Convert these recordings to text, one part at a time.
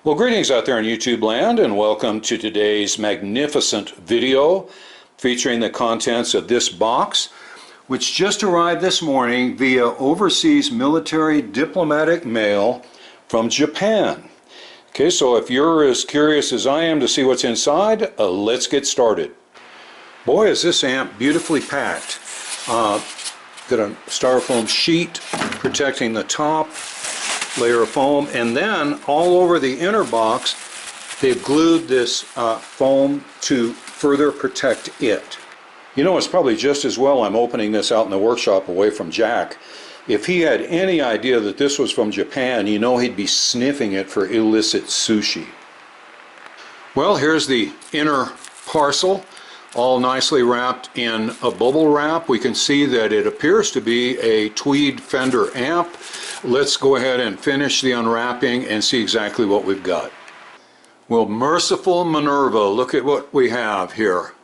Well, greetings out there in YouTube land, and welcome to today's magnificent video featuring the contents of this box, which just arrived this morning via overseas military diplomatic mail from Japan. Okay, so if you're as curious as I am to see what's inside, let's get started. Boy, is this amp beautifully packed. Got a styrofoam sheet protecting the top layer of foam, and then all over the inner box they've glued this foam to further protect it. You know, it's probably just as well I'm opening this out in the workshop away from Jack. If he had any idea that this was from Japan, you know he'd be sniffing it for illicit sushi. Well, here's the inner parcel, all nicely wrapped in a bubble wrap. We can see that it appears to be a Tweed Fender amp. Let's go ahead and finish the unwrapping and see exactly what we've got. Well, merciful Minerva, look at what we have here.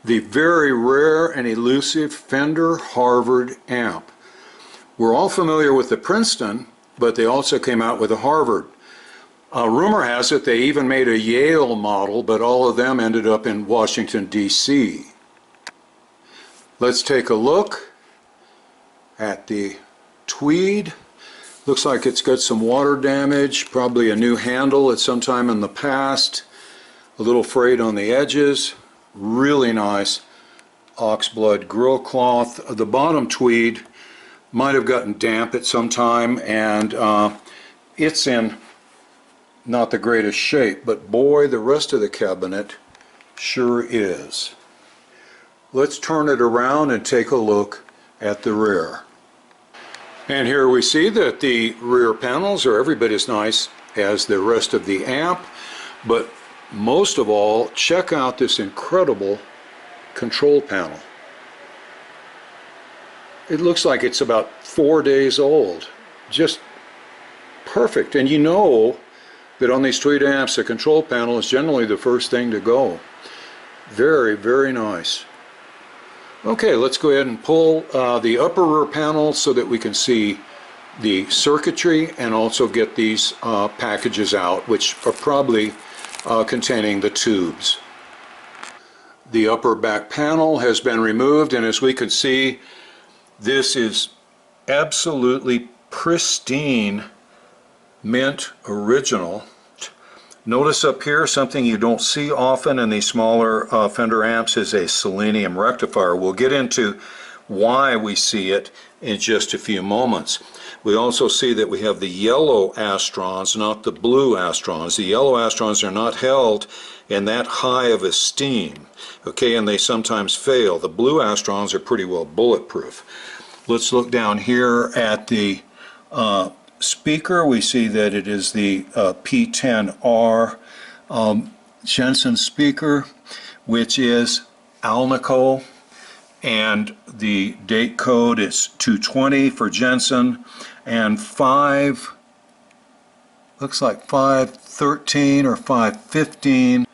The very rare and elusive Fender Harvard amp. We're all familiar with the Princeton, but they also came out with a Harvard. Rumor has it they even made a Yale model, but all of them ended up in Washington, D.C. Let's take a look at the Tweed. Looks like it's got some water damage, probably a new handle at some time in the past. A little frayed on the edges. Really nice oxblood grill cloth. The bottom Tweed might have gotten damp at some time, and it's in not the greatest shape, but boy, the rest of the cabinet sure is. Let's turn it around and take a look at the rear. And here we see that the rear panels are every bit as nice as the rest of the amp, but most of all, check out this incredible control panel. It looks like it's about 4 days old. Just perfect. And you know that on these Tweed amps, the control panel is generally the first thing to go. Very, very nice. Okay, let's go ahead and pull the upper rear panel so that we can see the circuitry and also get these packages out, which are probably containing the tubes. The upper back panel has been removed, and as we can see, this is absolutely pristine mint original. Notice up here something you don't see often in these smaller Fender amps is a Selenium Rectifier. We'll get into why we see it in just a few moments. We also see that we have the yellow astrons, not the blue astrons. The yellow astrons are not held in that high of esteem, okay, and they sometimes fail. The blue astrons are pretty well bulletproof. Let's look down here at the speaker. We see that it is the P10R Jensen Speaker, which is Alnico, and the date code is 220 for Jensen, and looks like 513 or 515,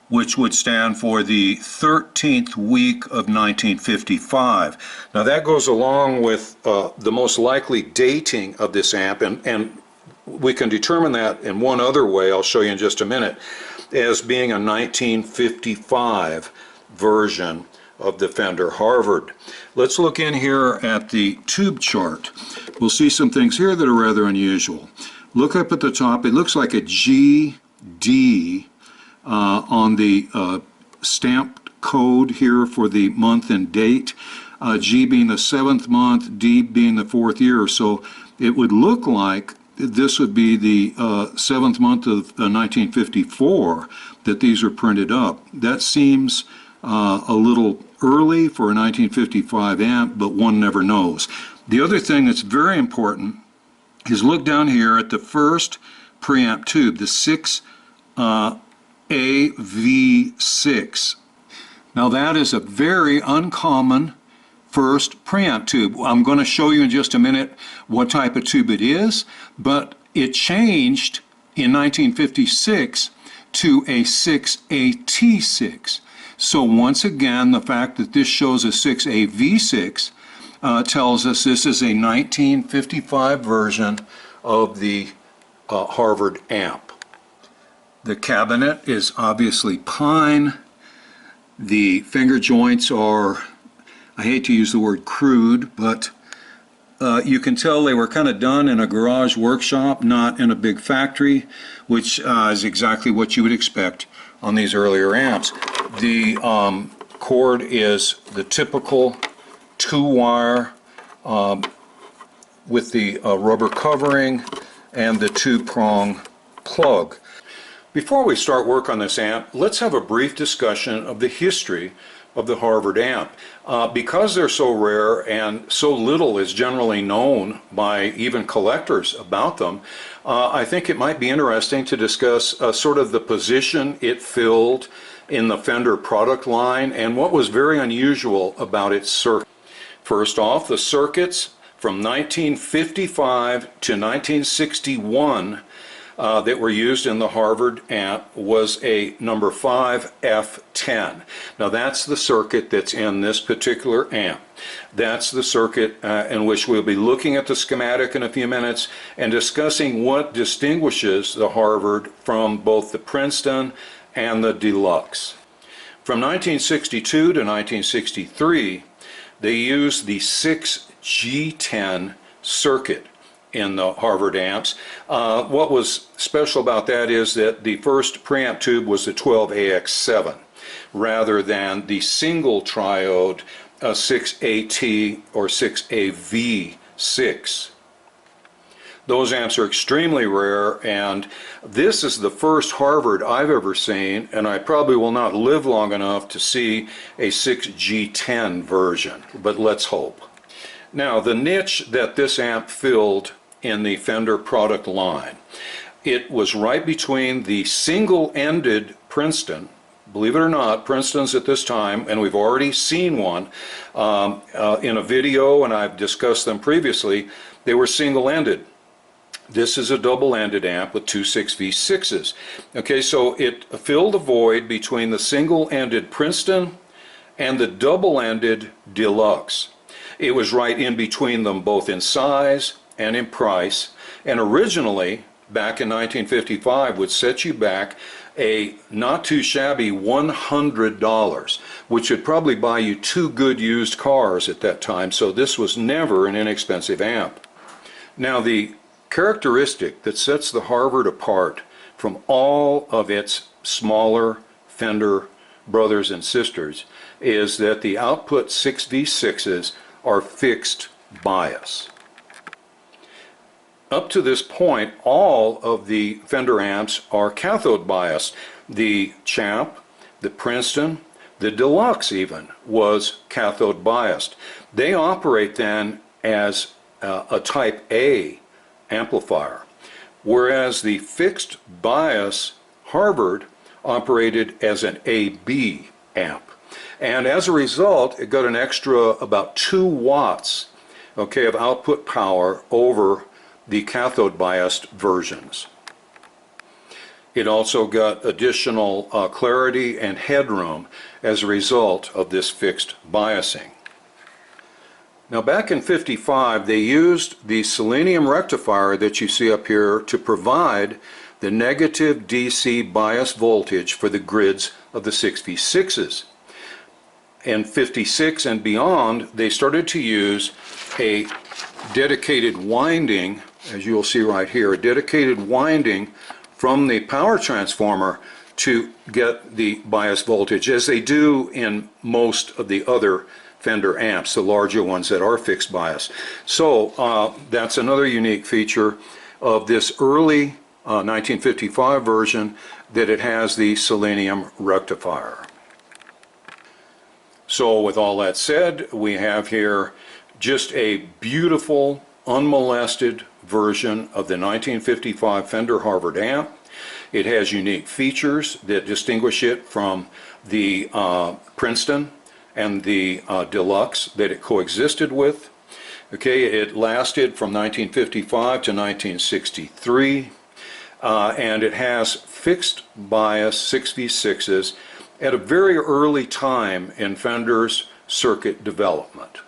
which would stand for the 13th week of 1955. Now that goes along with the most likely dating of this amp, and we can determine that in one other way, I'll show you in just a minute, as being a 1955 version of the Fender Harvard. Let's look in here at the tube chart. We'll see some things here that are rather unusual. Look up at the top, it looks like a GD on the stamped code here for the month and date, G being the 7th month, D being the 4th year. So it would look like this would be the 7th month of 1954 that these are printed up. That seems a little early for a 1955 amp, but one never knows. The other thing that's very important is look down here at the first preamp tube, the 6 AV6. Now that is a very uncommon first preamp tube. I'm going to show you in just a minute what type of tube it is, but it changed in 1956 to a 6AT6. So once again, the fact that this shows a 6AV6 tells us this is a 1955 version of the Harvard amp. The cabinet is obviously pine. The finger joints are, I hate to use the word crude, but you can tell they were kind of done in a garage workshop, not in a big factory, which is exactly what you would expect on these earlier amps. The cord is the typical 2-wire with the rubber covering and the 2-prong plug. Before we start work on this amp, let's have a brief discussion of the history of the Harvard amp. Because they're so rare and so little is generally known by even collectors about them, I think it might be interesting to discuss sort of the position it filled in the Fender product line and what was very unusual about its circuit. First off, the circuits from 1955 to 1961 that were used in the Harvard amp was a number 5 F10. Now that's the circuit that's in this particular amp. That's the circuit in which we'll be looking at the schematic in a few minutes and discussing what distinguishes the Harvard from both the Princeton and the Deluxe. From 1962 to 1963, they used the 6G10 circuit in the Harvard amps. What was special about that is that the first preamp tube was the 12AX7 rather than the single triode 6AT or 6AV6. Those amps are extremely rare, and this is the first Harvard I've ever seen, and I probably will not live long enough to see a 6G10 version, but let's hope. Now, the niche that this amp filled in the Fender product line, it was right between the single-ended Princeton. Believe it or not, Princeton's at this time, and we've already seen one in a video, and I've discussed them previously. They were single-ended. This is a double-ended amp with two 6V6s. Okay, so it filled the void between the single-ended Princeton and the double-ended Deluxe. It was right in between them both in size and in price, and originally, back in 1955, would set you back a not too shabby $100, which would probably buy you 2 good used cars at that time, so this was never an inexpensive amp. Now, the characteristic that sets the Harvard apart from all of its smaller Fender brothers and sisters is that the output 6V6s are fixed bias. Up to this point, all of the Fender amps are cathode biased. The Champ, the Princeton, the Deluxe even was cathode biased. They operate then as a type A amplifier, whereas the fixed bias Harvard operated as an AB amp. And as a result, it got an extra about 2 watts, okay, of output power over the cathode biased versions. It also got additional clarity and headroom as a result of this fixed biasing. Now, back in '55, they used the Selenium Rectifier that you see up here to provide the negative DC bias voltage for the grids of the 6V6s. In '56 and beyond, they started to use a dedicated winding, as you'll see right here, a dedicated winding from the power transformer to get the bias voltage, as they do in most of the other Fender amps, the larger ones that are fixed bias. So that's another unique feature of this early 1955 version, that it has the Selenium Rectifier. So with all that said, we have here just a beautiful, unmolested version of the 1955 Fender Harvard amp. It has unique features that distinguish it from the Princeton and the Deluxe that it coexisted with. Okay, it lasted from 1955 to 1963, and it has fixed bias 6V6s at a very early time in Fender's circuit development.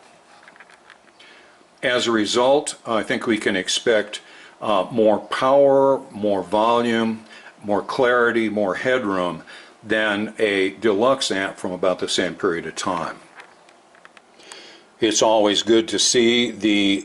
As a result, I think we can expect more power, more volume, more clarity, more headroom than a deluxe amp from about the same period of time. It's always good to see the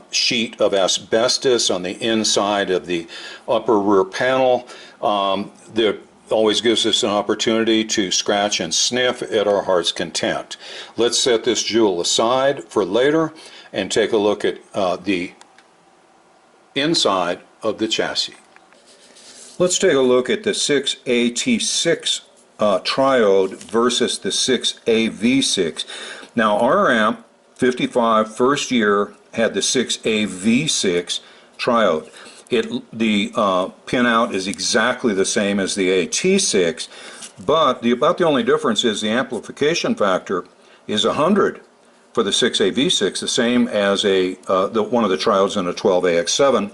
sheet of asbestos on the inside of the upper rear panel. That always gives us an opportunity to scratch and sniff at our heart's content. Let's set this jewel aside for later and take a look at the inside of the chassis. Let's take a look at the 6AT6 triode versus the 6AV6. Now our amp 55 first year had the 6AV6 triode. The pinout is exactly the same as the AT6, but about the only difference is the amplification factor is 100 for the 6AV6, the same as one of the triodes in a 12AX7,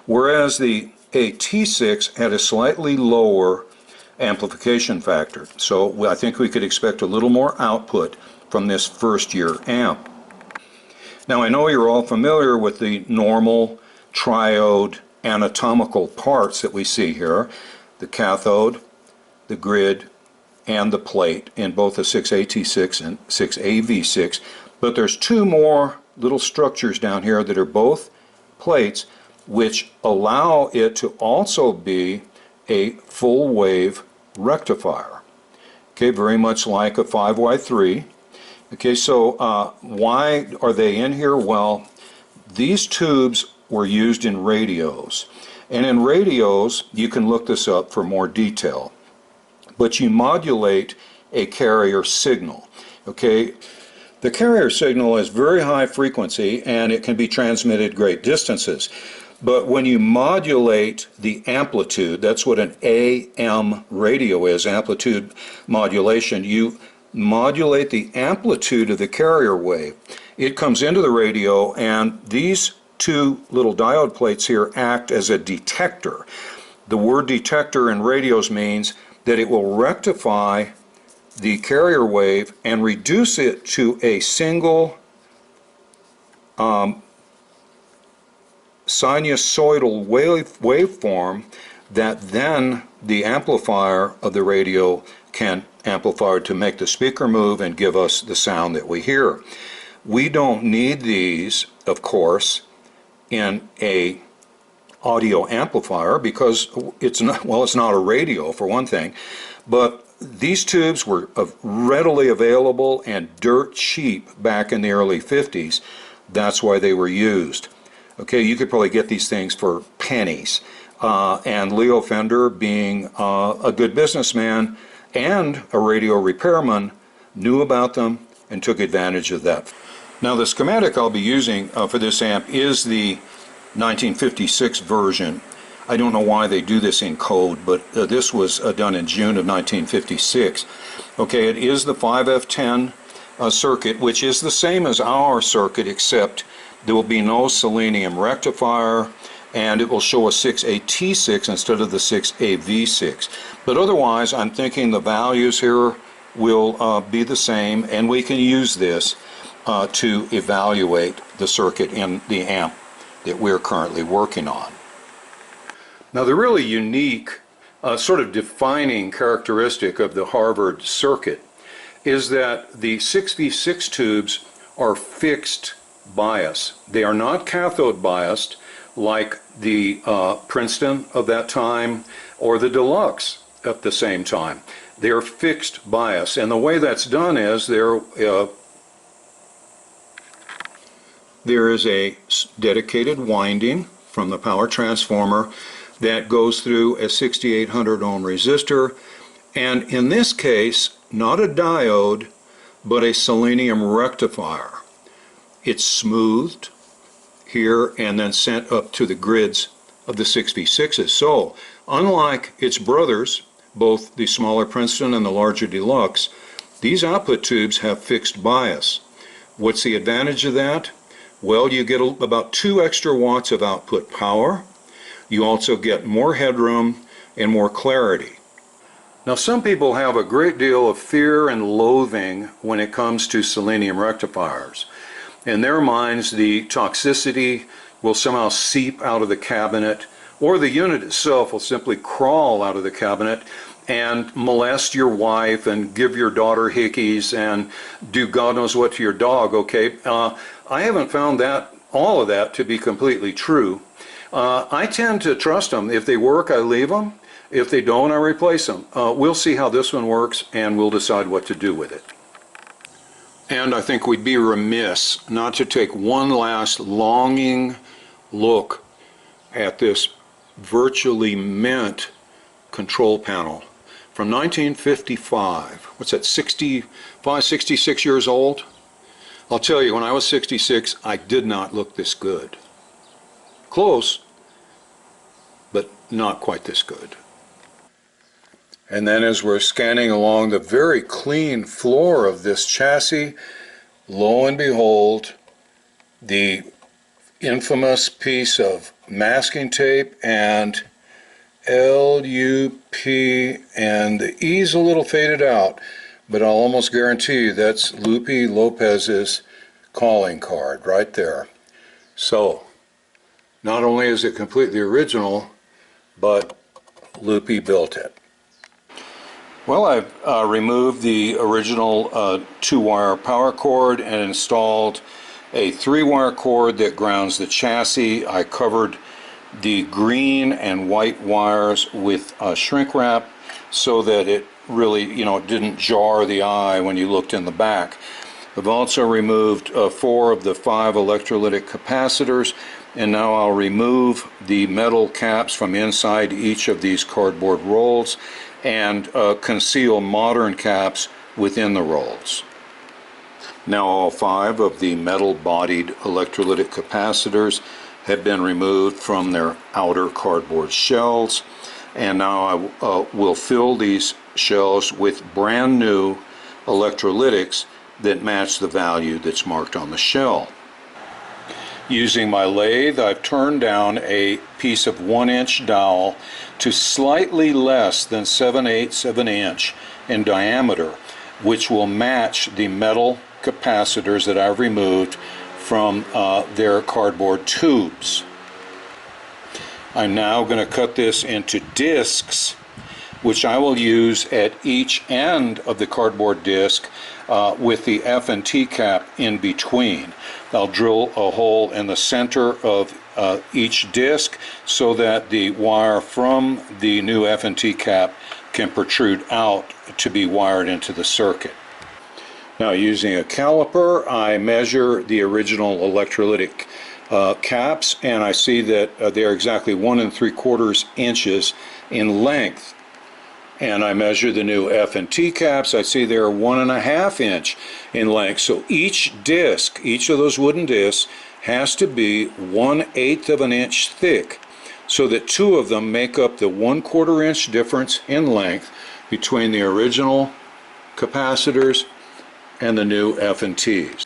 whereas the AT6 had a slightly lower amplification factor. So I think we could expect a little more output from this first year amp. Now I know you're all familiar with the normal triode anatomical parts that we see here, the cathode, the grid, and the plate in both the 6AT6 and 6AV6, but there's two more little structures down here that are both plates which allow it to also be a full wave rectifier. Okay, very much like a 5Y3. Okay, so why are they in here? Well, these tubes were used in radios, and in radios you can look this up for more detail, but you modulate a carrier signal. Okay, the carrier signal is very high frequency and it can be transmitted great distances, but when you modulate the amplitude, that's what an AM radio is, amplitude modulation. You modulate the amplitude of the carrier wave. It comes into the radio, and these two little diode plates here act as a detector. The word detector in radios means that it will rectify the carrier wave and reduce it to a single sinusoidal waveform that then the amplifier of the radio can amplify to make the speaker move and give us the sound that we hear. We don't need these, of course, in a audio amplifier because it's not, well, it's not a radio for one thing, but these tubes were readily available and dirt cheap back in the early 50s. That's why they were used. Okay, you could probably get these things for pennies. And Leo Fender, being a good businessman and a radio repairman, knew about them and took advantage of that. Now the schematic I'll be using for this amp is the 1956 version. I don't know why they do this in code, but this was done in June of 1956. Okay, it is the 5F10 circuit, which is the same as our circuit, except there will be no Selenium Rectifier, and it will show a 6AT6 instead of the 6AV6. But otherwise, I'm thinking the values here will be the same, and we can use this to evaluate the circuit in the amp that we're currently working on. Now the really unique sort of defining characteristic of the Harvard circuit is that the 66 tubes are fixed bias. They are not cathode biased like the Princeton of that time or the Deluxe at the same time. They are fixed bias, and the way that's done is there is a dedicated winding from the power transformer that goes through a 6800 ohm resistor, and in this case not a diode but a selenium rectifier. It's smoothed here and then sent up to the grids of the 6V6s. So unlike its brothers, both the smaller Princeton and the larger Deluxe, these output tubes have fixed bias. What's the advantage of that? Well, you get about 2 extra watts of output power. You also get more headroom and more clarity. Now some people have a great deal of fear and loathing when it comes to selenium rectifiers. In their minds, the toxicity will somehow seep out of the cabinet or the unit itself will simply crawl out of the cabinet and molest your wife and give your daughter hickeys and do God knows what to your dog, okay? I haven't found all of that to be completely true. I tend to trust them. If they work, I leave them. If they don't, I replace them. We'll see how this one works, and we'll decide what to do with it. And I think we'd be remiss not to take one last longing look at this virtually mint control panel from 1955. What's that, 65, 66 years old? I'll tell you, when I was 66, I did not look this good. Close, but not quite this good. And then as we're scanning along the very clean floor of this chassis, lo and behold, the infamous piece of masking tape and LUP, and the E's a little faded out, but I'll almost guarantee you that's Lupe Lopez's calling card right there. So, not only is it completely original, but Lupe built it. Well, I've removed the original 2-wire power cord and installed a 3-wire cord that grounds the chassis. I covered the green and white wires with shrink wrap so that it really, it didn't jar the eye when you looked in the back. I've also removed 4 of the 5 electrolytic capacitors, and now I'll remove the metal caps from inside each of these cardboard rolls and conceal modern caps within the rolls. Now all 5 of the metal-bodied electrolytic capacitors have been removed from their outer cardboard shells, and now I will fill these shells with brand new electrolytics that match the value that's marked on the shell. Using my lathe, I've turned down a piece of 1-inch dowel to slightly less than 7/8 of an inch in diameter, which will match the metal capacitors that I've removed from their cardboard tubes. I'm now going to cut this into discs, which I will use at each end of the cardboard disc with the F&T cap in between. I'll drill a hole in the center of each disc so that the wire from the new F&T cap can protrude out to be wired into the circuit. Now, using a caliper, I measure the original electrolytic caps, and I see that they are exactly 1 3/4 inches in length. And I measure the new F&T caps. I see they're 1 1/2 inch in length. So each disc, each of those wooden discs, has to be 1/8 of an inch thick, so that 2 of them make up the 1/4 inch difference in length between the original capacitors and the new F&Ts.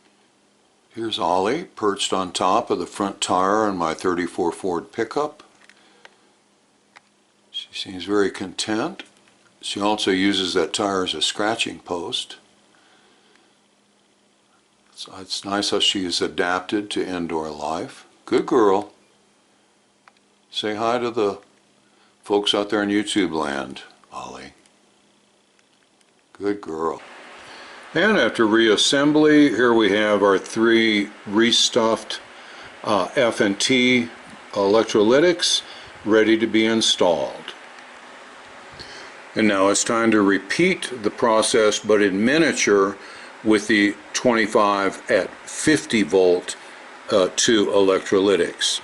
Here's Ollie perched on top of the front tire on my 34 Ford pickup. She seems very content. She also uses that tire as a scratching post. It's nice how she is adapted to indoor life. Good girl. Say hi to the folks out there in YouTube land, Ollie. Good girl. And after reassembly, here we have our 3 restuffed F&T electrolytics ready to be installed. And now it's time to repeat the process, but in miniature, with the 25 at 50 volt 2 electrolytics.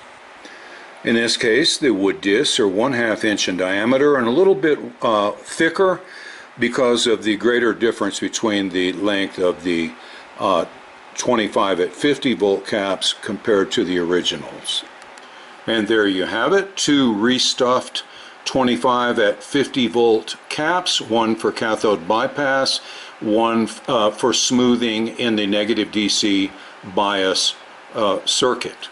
In this case, the wood discs are 1/2 inch in diameter and a little bit thicker because of the greater difference between the length of the 25 at 50 volt caps compared to the originals. And there you have it, 2 restuffed 25 at 50 volt caps, 1 for cathode bypass, 1 for smoothing in the negative DC bias circuit.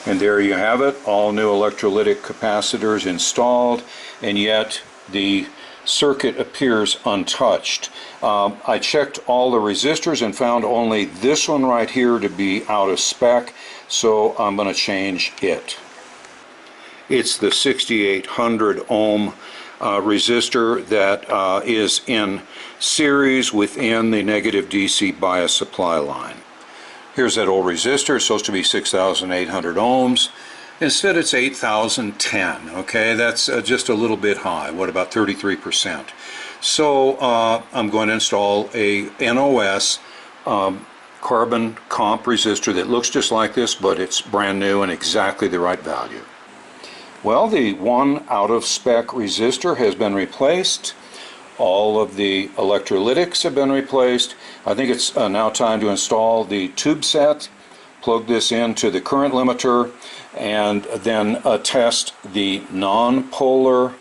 And there you have it, all new electrolytic capacitors installed, and yet the circuit appears untouched. I checked all the resistors and found only this one right here to be out of spec, so I'm going to change it. It's the 6800 ohm resistor that is in series within the negative DC bias supply line. Here's that old resistor, it's supposed to be 6,800 ohms. Instead it's 8,010, okay? That's just a little bit high. What about 33%? So I'm going to install a NOS carbon comp resistor that looks just like this, but it's brand new and exactly the right value. Well, the one out-of-spec resistor has been replaced. All of the electrolytics have been replaced. I think it's now time to install the tube set, plug this into the current limiter, and then test the non-polar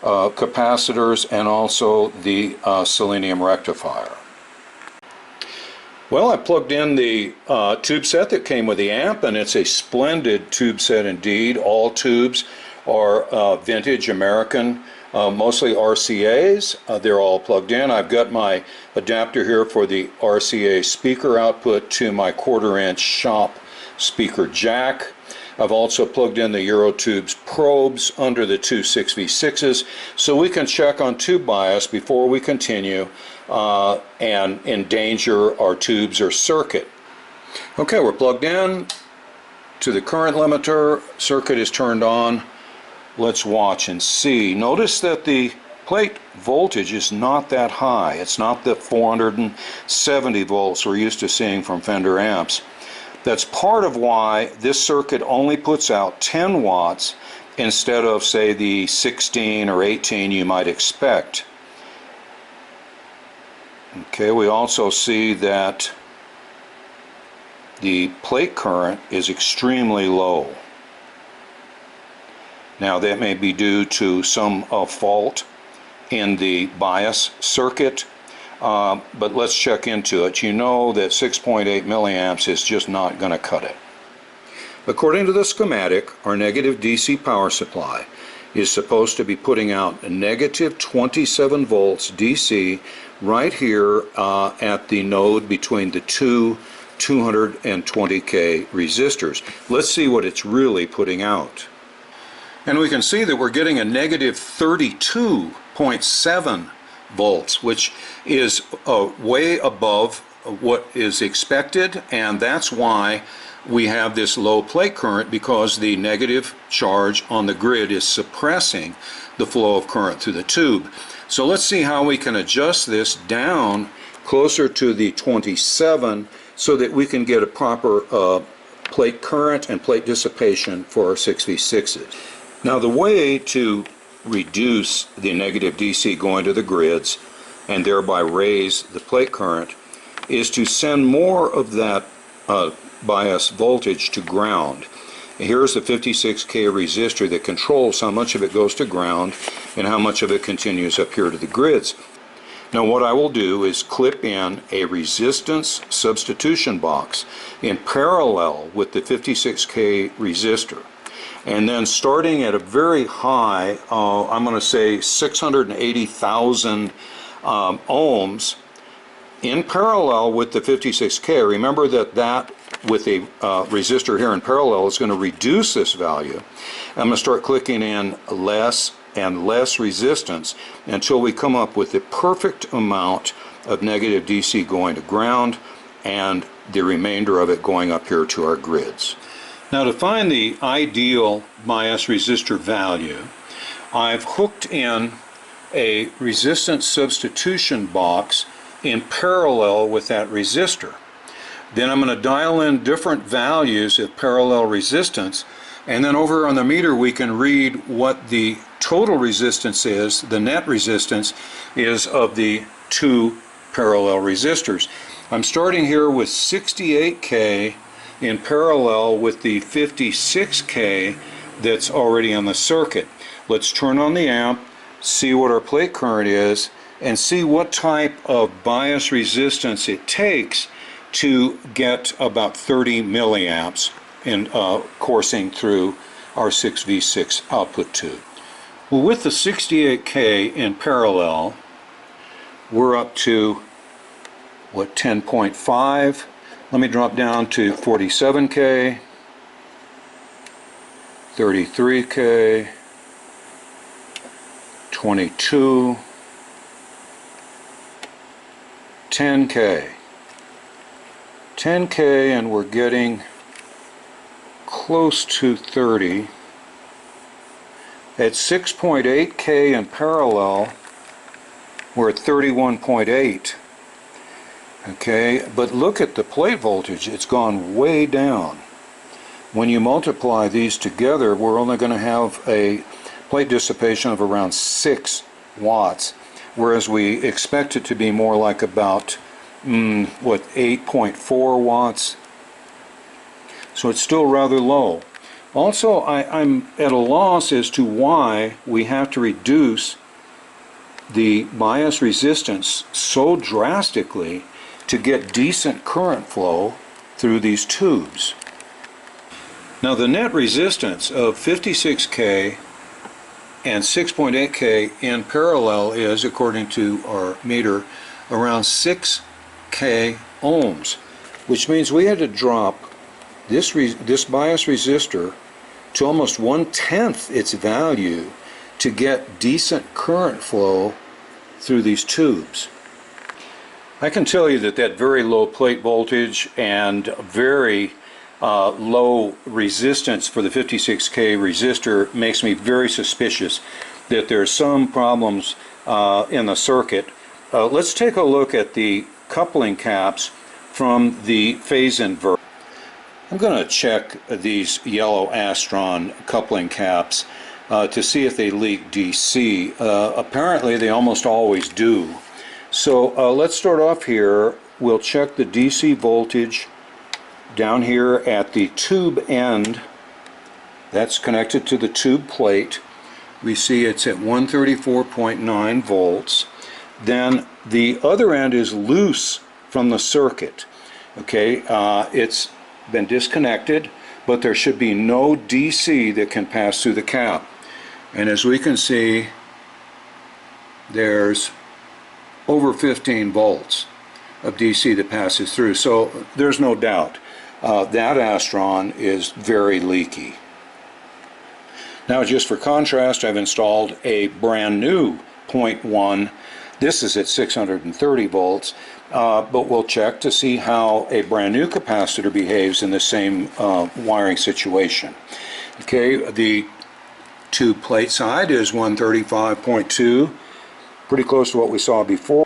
capacitors and also the Selenium Rectifier. Well, I plugged in the tube set that came with the amp, and it's a splendid tube set indeed. All tubes are vintage American, mostly RCAs. They're all plugged in. I've got my adapter here for the RCA speaker output to my 1/4-inch shop speaker jack. I've also plugged in the Eurotube's probes under the two 6v6s so we can check on tube bias before we continue and endanger our tubes or circuit. Okay, we're plugged in to the current limiter. Circuit is turned on. Let's watch and see. Notice that the plate voltage is not that high. It's not the 470 volts we're used to seeing from Fender amps. That's part of why this circuit only puts out 10 watts instead of, say, the 16 or 18 you might expect. Okay, we also see that the plate current is extremely low. Now that may be due to some fault in the bias circuit, but let's check into it. You know that 6.8 milliamps is just not going to cut it. According to the schematic, our negative DC power supply is supposed to be putting out a negative 27 volts DC right here at the node between the two 220K resistors. Let's see what it's really putting out. And we can see that we're getting a negative 32.7 volts, which is way above what is expected, and that's why we have this low plate current, because the negative charge on the grid is suppressing the flow of current through the tube. So let's see how we can adjust this down closer to the 27 so that we can get a proper plate current and plate dissipation for our 6v6s. Now the way to reduce the negative DC going to the grids and thereby raise the plate current is to send more of that bias voltage to ground. And here's the 56K resistor that controls how much of it goes to ground and how much of it continues up here to the grids. Now what I will do is clip in a resistance substitution box in parallel with the 56K resistor. And then starting at a very high, I'm going to say 680,000 ohms, in parallel with the 56K. Remember that with a resistor here in parallel is going to reduce this value. I'm going to start clicking in less and less resistance until we come up with the perfect amount of negative DC going to ground and the remainder of it going up here to our grids. Now to find the ideal bias resistor value, I've hooked in a resistance substitution box in parallel with that resistor. Then I'm going to dial in different values of parallel resistance, and then over on the meter we can read what the total resistance is, the net resistance is of the two parallel resistors. I'm starting here with 68K in parallel with the 56K that's already on the circuit. Let's turn on the amp, see what our plate current is, and see what type of bias resistance it takes to get about 30 milliamps in coursing through our 6v6 output tube. Well, with the 68K in parallel, we're up to, what, 10.5. Let me drop down to 47K, 33K, 22, 10K, 10K, and we're getting close to 30. At 6.8K in parallel, we're at 31.8. Okay, but look at the plate voltage, it's gone way down. When you multiply these together, we're only going to have a plate dissipation of around 6 watts, whereas we expect it to be more like about 8.4 watts. So it's still rather low. Also, I'm at a loss as to why we have to reduce the bias resistance so drastically to get decent current flow through these tubes. Now the net resistance of 56K and 6.8K in parallel is, according to our meter, around 6K ohms, which means we had to drop this bias resistor to almost 1/10 its value to get decent current flow through these tubes. I can tell you that very low plate voltage and very low resistance for the 56K resistor makes me very suspicious that there's some problems in the circuit. Let's take a look at the coupling caps from the phase inverter. I'm going to check these yellow Astron coupling caps to see if they leak DC. Apparently they almost always do. So let's start off here. We'll check the DC voltage down here at the tube end. That's connected to the tube plate. We see it's at 134.9 volts. Then the other end is loose from the circuit. Okay, it's been disconnected, but there should be no DC that can pass through the cap. And as we can see, there's over 15 volts of DC that passes through. So there's no doubt that Astron is very leaky. Now, just for contrast, I've installed a brand new 0.1. This is at 630 volts, but we'll check to see how a brand new capacitor behaves in the same wiring situation. Okay, the tube plate side is 135.2, pretty close to what we saw before.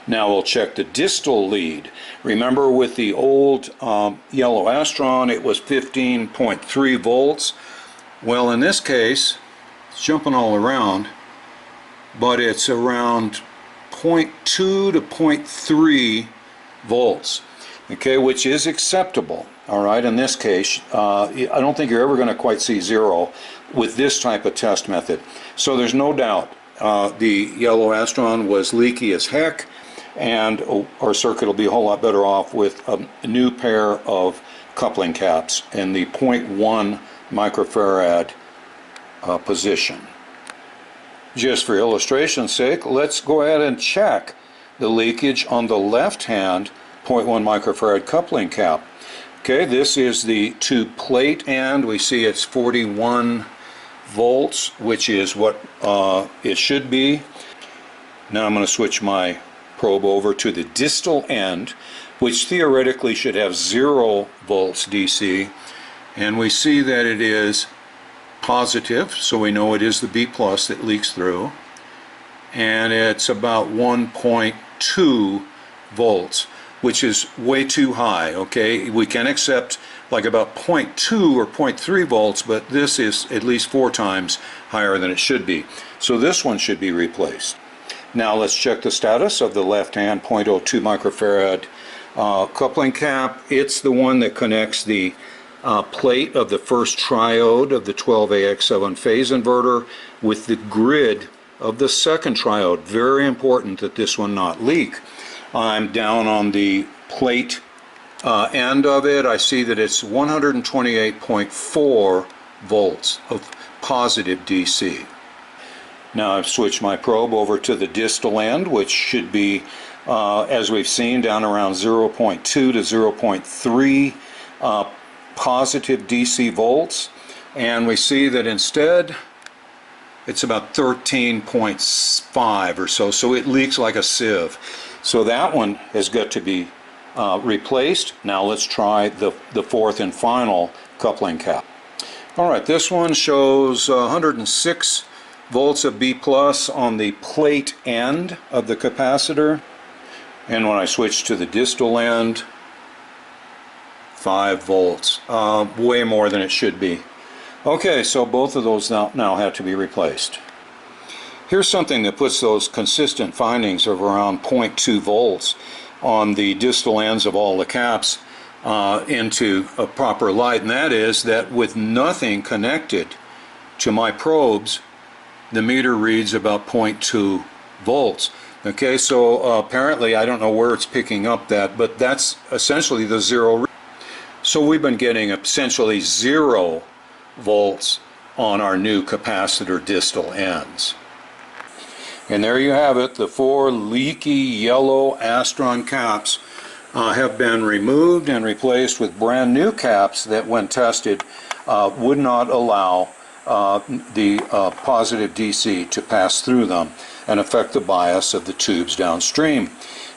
Now we'll check the distal lead. Remember, with the old yellow Astron, it was 15.3 volts. Well, in this case, it's jumping all around, but it's around 0.2 to 0.3 volts, okay, which is acceptable. All right, in this case, I don't think you're ever going to quite see zero with this type of test method. So there's no doubt the yellow Astron was leaky as heck, and our circuit will be a whole lot better off with a new pair of coupling caps in the 0.1 microfarad position. Just for illustration's sake, let's go ahead and check the leakage on the left-hand 0.1 microfarad coupling cap. Okay, this is the tube plate end. We see it's 41 volts, which is what it should be. Now I'm going to switch my probe over to the distal end, which theoretically should have 0 volts DC, and we see that it is positive, so we know it is the B plus that leaks through, and it's about 1.2 volts, which is way too high. Okay, we can accept like about 0.2 or 0.3 volts, but this is at least 4 times higher than it should be, so this one should be replaced. Now let's check the status of the left-hand 0.02 microfarad coupling cap. It's the one that connects the plate of the first triode of the 12AX7 phase inverter with the grid of the second triode. Very important that this one not leak. I'm down on the plate end of it. I see that it's 128.4 volts of positive DC. Now I've switched my probe over to the distal end, which should be, as we've seen, down around 0.2 to 0.3 positive DC volts. and we see that instead it's about 13.5 or so, so it leaks like a sieve. So that one has got to be replaced. Now let's try the fourth and final coupling cap. Alright, this one shows 106 volts of B plus on the plate end of the capacitor, and when I switch to the distal end, 5 volts, way more than it should be. Okay, so both of those now have to be replaced. Here's something that puts those consistent findings of around 0.2 volts on the distal ends of all the caps into a proper light, and that is that with nothing connected to my probes, the meter reads about 0.2 volts. Okay, so apparently I don't know where it's picking up that, but that's essentially the zero. So we've been getting essentially 0 volts on our new capacitor distal ends. And there you have it. The 4 leaky yellow Astron caps have been removed and replaced with brand new caps that, when tested, would not allow the positive DC to pass through them and affect the bias of the tubes downstream.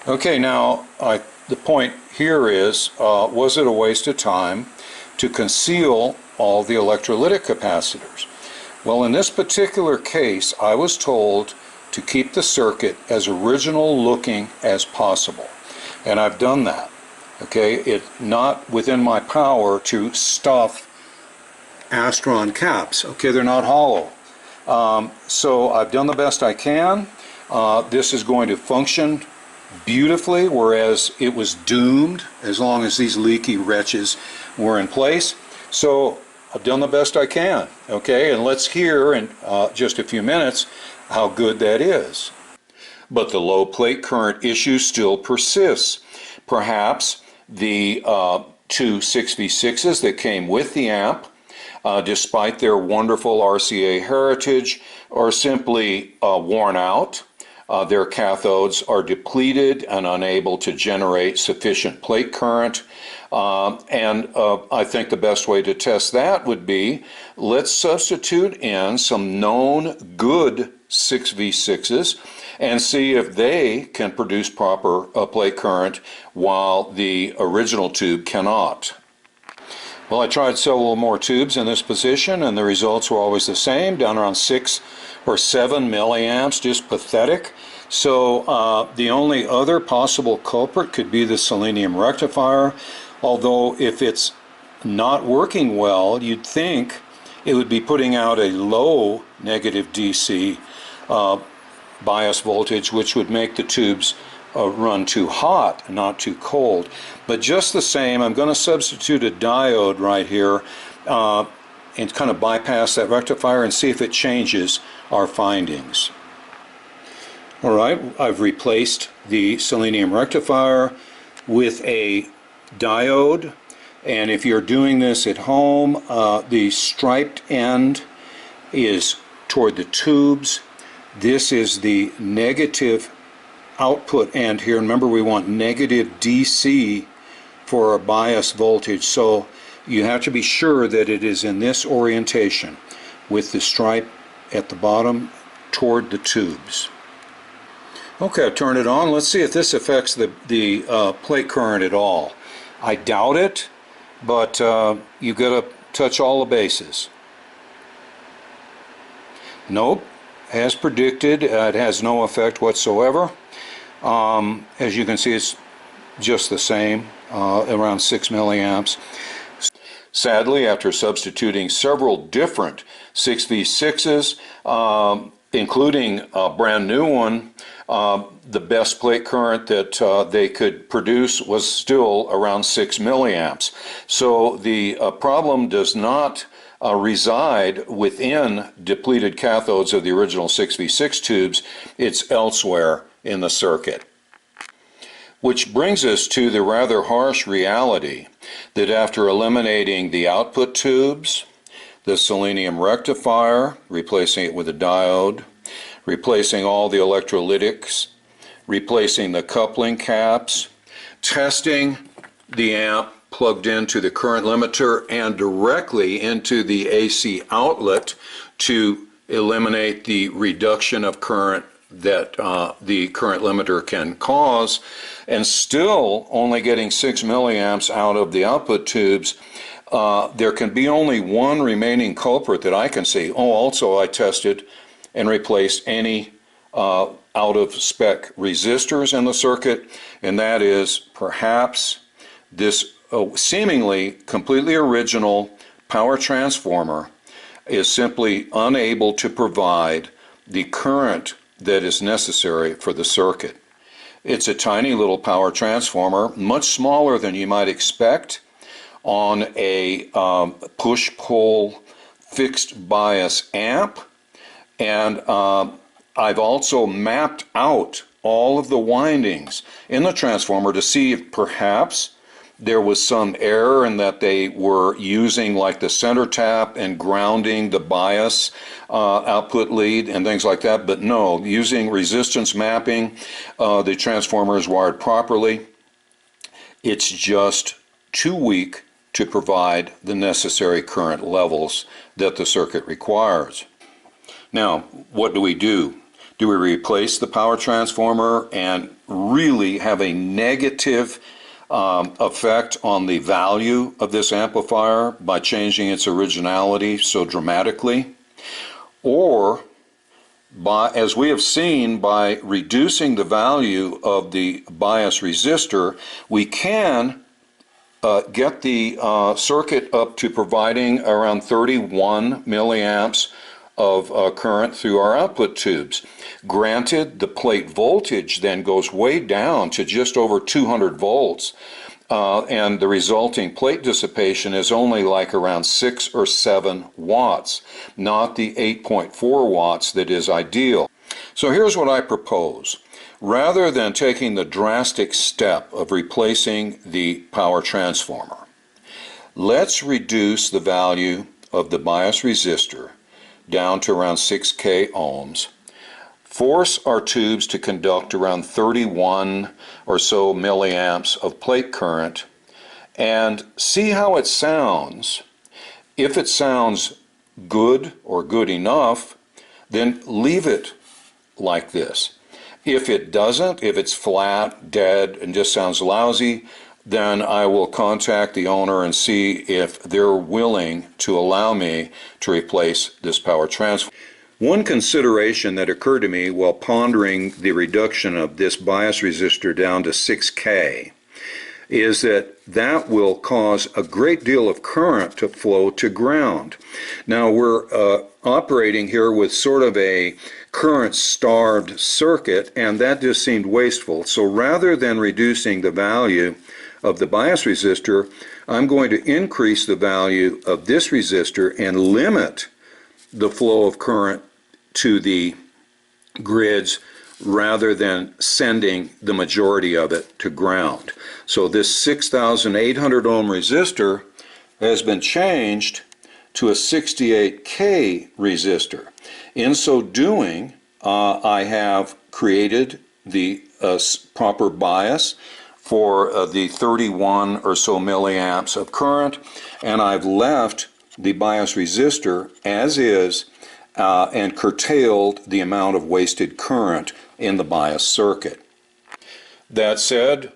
Okay, now the point here is, was it a waste of time to conceal all the electrolytic capacitors? Well, in this particular case, I was told to keep the circuit as original looking as possible, and I've done that. Okay, it's not within my power to stuff Astron caps. Okay, they're not hollow. So I've done the best I can. This is going to function beautifully, whereas it was doomed as long as these leaky wretches were in place. So I've done the best I can. Okay, and let's hear in just a few minutes how good that is. But the low plate current issue still persists. Perhaps the two 6v6s that came with the amp, despite their wonderful RCA heritage, are simply worn out. Their cathodes are depleted and unable to generate sufficient plate current. I think the best way to test that would be, let's substitute in some known good 6v6s and see if they can produce proper plate current while the original tube cannot. Well, I tried several more tubes in this position, and the results were always the same, down around 6 or 7 milliamps, just pathetic. So the only other possible culprit could be the Selenium Rectifier, although if it's not working well, you'd think it would be putting out a low negative DC bias voltage, which would make the tubes run too hot, not too cold. But just the same, I'm going to substitute a diode right here and kind of bypass that rectifier and see if it changes our findings. Alright, I've replaced the Selenium Rectifier with a diode, and if you're doing this at home, the striped end is toward the tubes. This is the negative output end here. Remember, we want negative DC for our bias voltage, so you have to be sure that it is in this orientation with the stripe at the bottom toward the tubes. Okay, I've turned it on. Let's see if this affects the plate current at all. I doubt it, but you've got to touch all the bases. Nope, as predicted, it has no effect whatsoever. As you can see, it's just the same, around 6 milliamps. Sadly, after substituting several different 6v6s, including a brand new one, the best plate current that they could produce was still around 6 milliamps. So the problem does not reside within depleted cathodes of the original 6v6 tubes. It's elsewhere in the circuit. Which brings us to the rather harsh reality that after eliminating the output tubes, the Selenium Rectifier, replacing it with a diode, replacing all the electrolytics, replacing the coupling caps, testing the amp plugged into the current limiter and directly into the AC outlet to eliminate the reduction of current that the current limiter can cause, and still only getting 6 milliamps out of the output tubes. There can be only one remaining culprit that I can see. Oh, also I tested and replaced any out-of-spec resistors in the circuit, and that is perhaps this seemingly completely original power transformer is simply unable to provide the current that is necessary for the circuit. It's a tiny little power transformer, much smaller than you might expect on a push-pull fixed bias amp, and I've also mapped out all of the windings in the transformer to see if perhaps there was some error in that they were using like the center tap and grounding the bias output lead and things like that, but no, using resistance mapping, the transformer is wired properly. It's just too weak to provide the necessary current levels that the circuit requires. Now, what do we do? Do we replace the power transformer and really have a negative effect on the value of this amplifier by changing its originality so dramatically? Or, as we have seen, by reducing the value of the bias resistor, we can get the circuit up to providing around 31 milliamps of current through our output tubes. Granted, the plate voltage then goes way down to just over 200 volts, and the resulting plate dissipation is only like around 6 or 7 watts, not the 8.4 watts that is ideal. So here's what I propose. Rather than taking the drastic step of replacing the power transformer, let's reduce the value of the bias resistor down to around 6K ohms, force our tubes to conduct around 31 or so milliamps of plate current, and see how it sounds. If it sounds good or good enough, then leave it like this. If it doesn't, if it's flat, dead, and just sounds lousy, then I will contact the owner and see if they're willing to allow me to replace this power transformer. One consideration that occurred to me while pondering the reduction of this bias resistor down to 6K is that will cause a great deal of current to flow to ground. Now we're operating here with sort of a current-starved circuit, and that just seemed wasteful. So rather than reducing the value of the bias resistor, I'm going to increase the value of this resistor and limit the flow of current to the grids rather than sending the majority of it to ground. So this 6,800 ohm resistor has been changed to a 68K resistor. In so doing, I have created the proper bias for the 31 or so milliamps of current, and I've left the bias resistor as is and curtailed the amount of wasted current in the bias circuit. That said,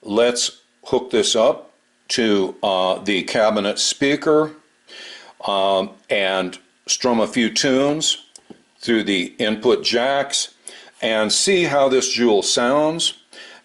let's hook this up to the cabinet speaker and strum a few tunes through the input jacks and see how this jewel sounds,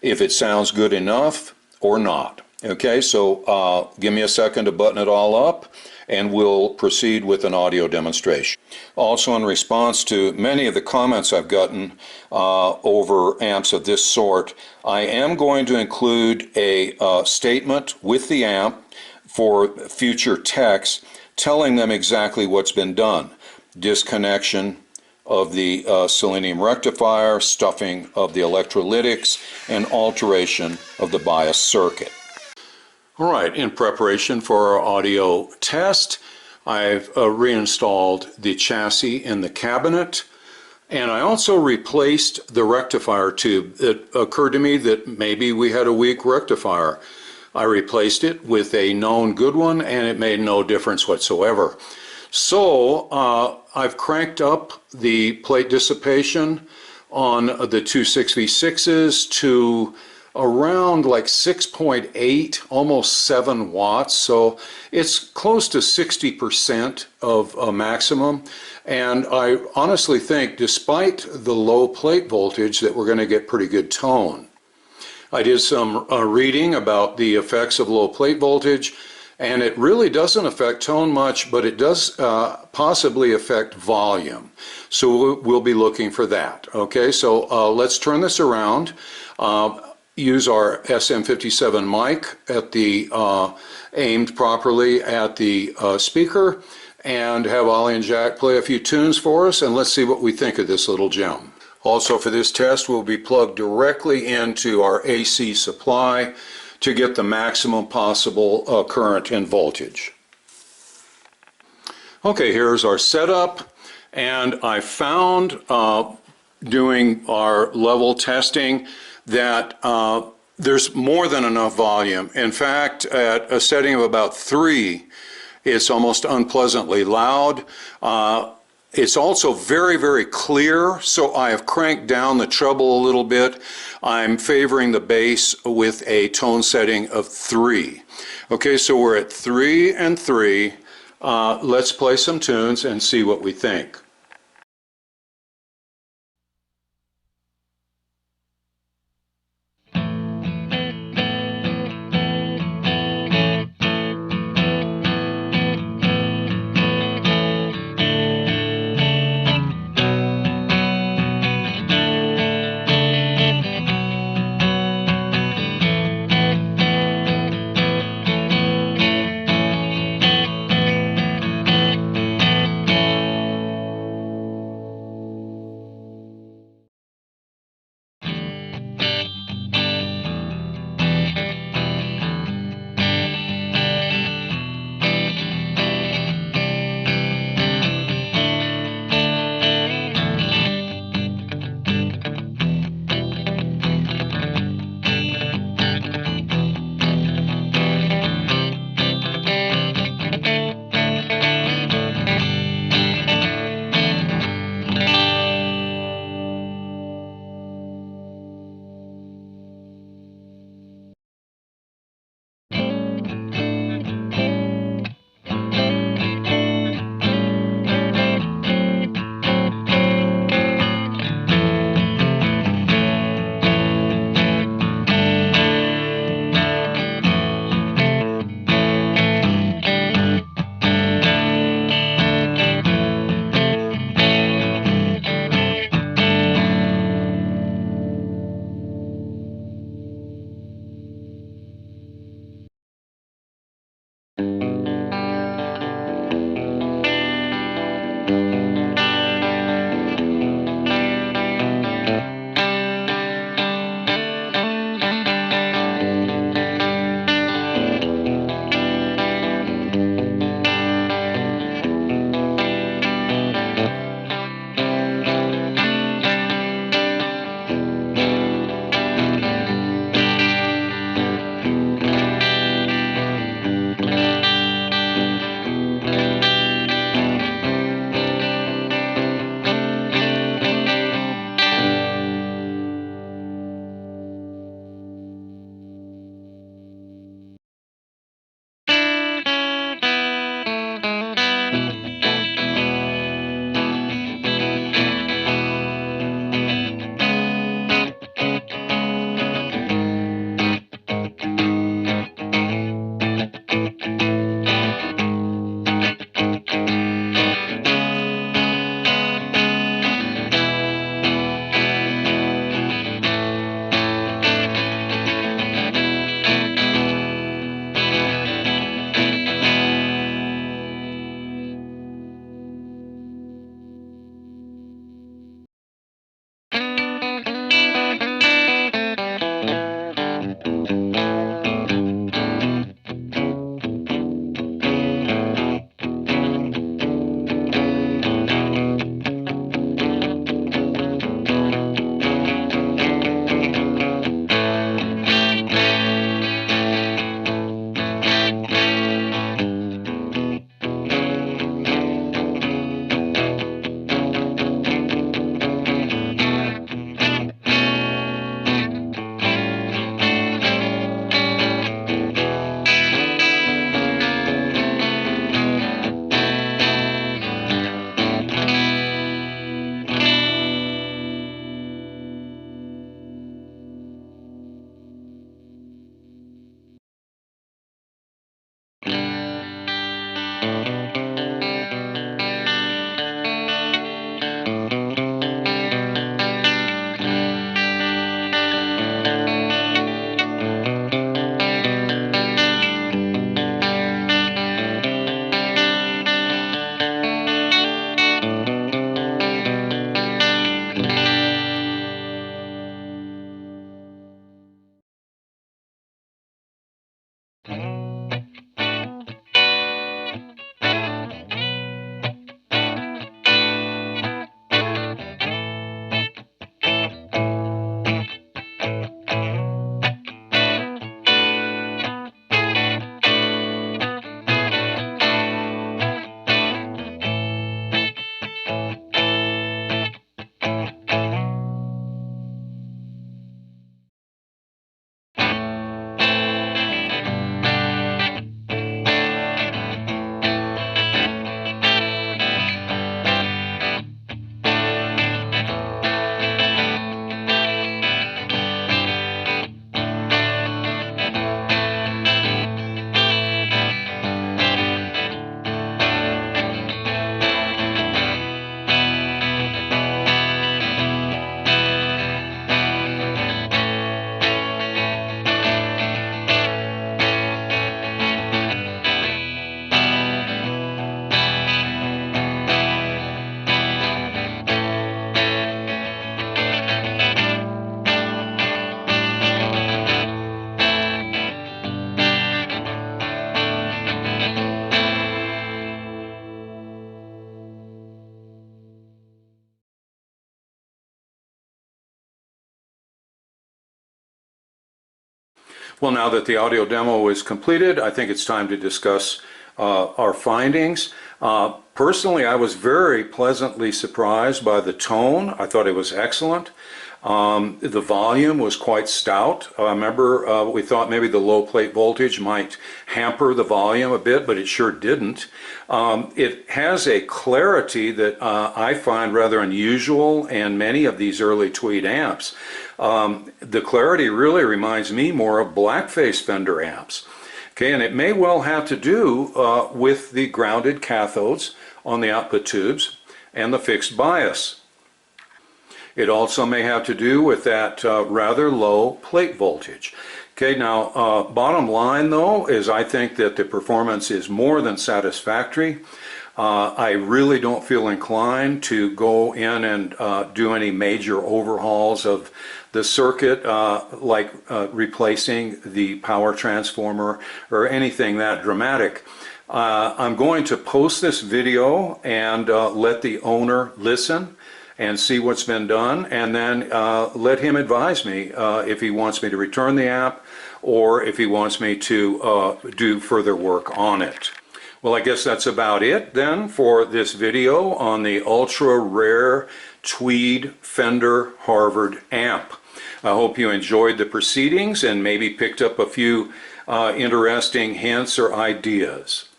if it sounds good enough or not. Okay, so give me a second to button it all up and we'll proceed with an audio demonstration. Also, in response to many of the comments I've gotten over amps of this sort, I am going to include a statement with the amp for future techs telling them exactly what's been done. Disconnection of the Selenium Rectifier, stuffing of the electrolytics, and alteration of the bias circuit. All right, in preparation for our audio test, I've reinstalled the chassis in the cabinet, and I also replaced the rectifier tube. It occurred to me that maybe we had a weak rectifier. I replaced it with a known good one, and it made no difference whatsoever. So I've cranked up the plate dissipation on the 266s to around like 6.8, almost 7 watts. So it's close to 60% of a maximum. And I honestly think, despite the low plate voltage, that we're going to get pretty good tone. I did some reading about the effects of low plate voltage, and it really doesn't affect tone much, but it does possibly affect volume. So we'll be looking for that. Okay, so let's turn this around. Use our SM57 mic at the aimed properly at the speaker, and have Ollie and Jack play a few tunes for us, and let's see what we think of this little gem. Also, for this test, we'll be plugged directly into our AC supply to get the maximum possible current and voltage. Okay, here's our setup, and I found doing our level testing that there's more than enough volume. In fact, at a setting of about 3, it's almost unpleasantly loud. It's also very, very clear, so I have cranked down the treble a little bit. I'm favoring the bass with a tone setting of 3. Okay, so we're at 3 and 3. Let's play some tunes and see what we think. Well, now that the audio demo is completed, I think it's time to discuss our findings. Personally, I was very pleasantly surprised by the tone. I thought it was excellent. The volume was quite stout. I remember we thought maybe the low plate voltage might hamper the volume a bit, but it sure didn't. It has a clarity that I find rather unusual in many of these early Tweed amps. The clarity really reminds me more of blackface Fender amps. Okay, and it may well have to do with the grounded cathodes on the output tubes and the fixed bias. It also may have to do with that rather low plate voltage. Okay, now bottom line though is I think that the performance is more than satisfactory. I really don't feel inclined to go in and do any major overhauls of the circuit like replacing the power transformer or anything that dramatic. I'm going to post this video and let the owner listen and see what's been done, and then let him advise me if he wants me to return the amp or if he wants me to do further work on it. Well, I guess that's about it then for this video on the ultra rare Tweed Fender Harvard Amp. I hope you enjoyed the proceedings and maybe picked up a few interesting hints or ideas.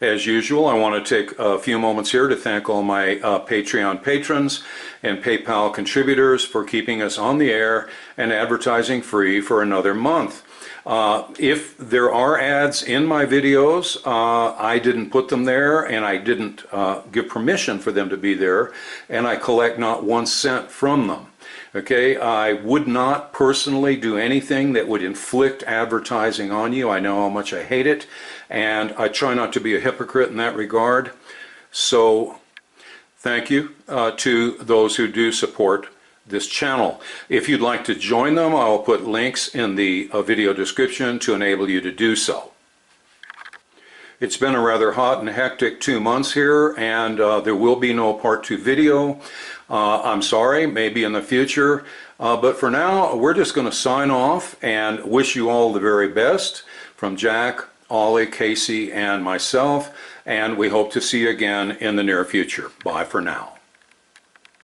As usual, I want to take a few moments here to thank all my Patreon patrons and PayPal contributors for keeping us on the air and advertising free for another month. If there are ads in my videos, I didn't put them there and I didn't give permission for them to be there, and I collect not 1 cent from them. Okay, I would not personally do anything that would inflict advertising on you. I know how much I hate it, and I try not to be a hypocrite in that regard. So thank you to those who do support this channel. If you'd like to join them, I'll put links in the video description to enable you to do so. It's been a rather hot and hectic 2 months here, and there will be no part 2 video. I'm sorry, maybe in the future, but for now we're just going to sign off and wish you all the very best from Jack, Ollie, Casey, and myself, and we hope to see you again in the near future. Bye for now.